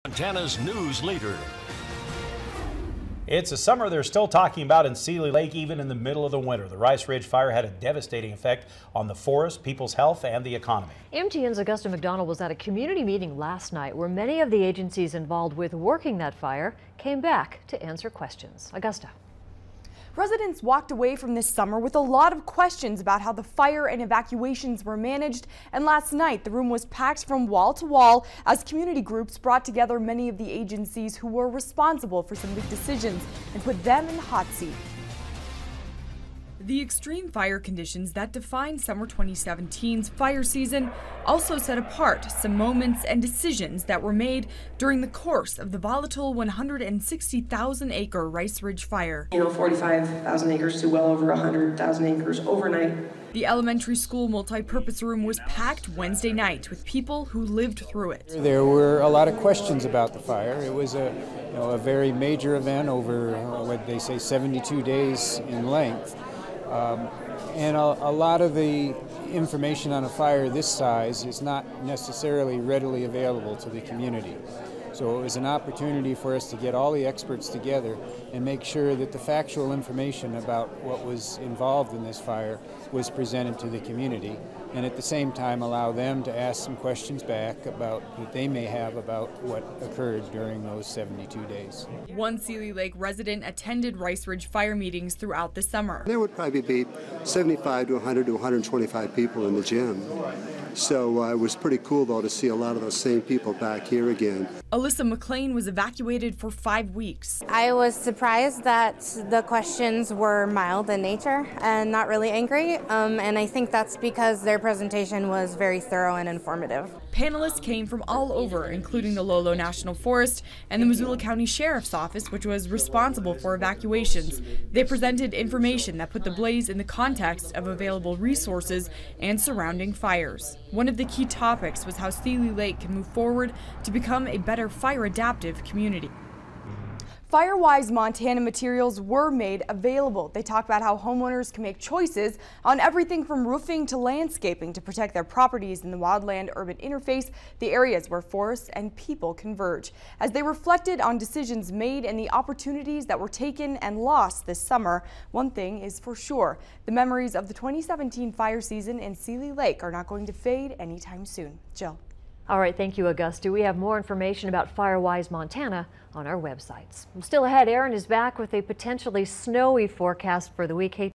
Montana's news leader. It's a summer they're still talking about in Seeley Lake, even in the middle of the winter. The Rice Ridge fire had a devastating effect on the forest, people's health, and the economy. MTN's Augusta McDonald was at a community meeting last night where many of the agencies involved with working that fire came back to answer questions. Augusta. Residents walked away from this summer with a lot of questions about how the fire and evacuations were managed, and last night the room was packed from wall to wall as community groups brought together many of the agencies who were responsible for some big decisions and put them in the hot seat. The extreme fire conditions that defined summer 2017's fire season also set apart some moments and decisions that were made during the course of the volatile 160,000-acre Rice Ridge fire. 45,000 acres to well over 100,000 acres overnight. The elementary school multi-purpose room was packed Wednesday night with people who lived through it. There were a lot of questions about the fire. It was a very major event over, what they say, 72 days in length. And a lot of the information on a fire this size is not necessarily readily available to the community. So it was an opportunity for us to get all the experts together and make sure that the factual information about what was involved in this fire was presented to the community, and at the same time allow them to ask some questions back that they may have about what occurred during those 72 days. One Seeley Lake resident attended Rice Ridge fire meetings throughout the summer. There would probably be 75 to 100 to 125 people in the gym. So it was pretty cool, though, to see a lot of those same people back here again. Alyssa McLean was evacuated for 5 weeks. I was surprised that the questions were mild in nature and not really angry, and I think that's because their presentation was very thorough and informative. Panelists came from all over, including the Lolo National Forest and the Missoula County Sheriff's Office, which was responsible for evacuations. They presented information that put the blaze in the context of available resources and surrounding fires. One of the key topics was how Seeley Lake can move forward to become a better fire-adaptive community. Firewise Montana materials were made available. They talk about how homeowners can make choices on everything from roofing to landscaping to protect their properties in the wildland-urban interface, the areas where forests and people converge. As they reflected on decisions made and the opportunities that were taken and lost this summer, one thing is for sure: the memories of the 2017 fire season in Seeley Lake are not going to fade anytime soon. Jill. All right, thank you, Augusta. We have more information about Firewise Montana on our websites. Still ahead, Aaron is back with a potentially snowy forecast for the week.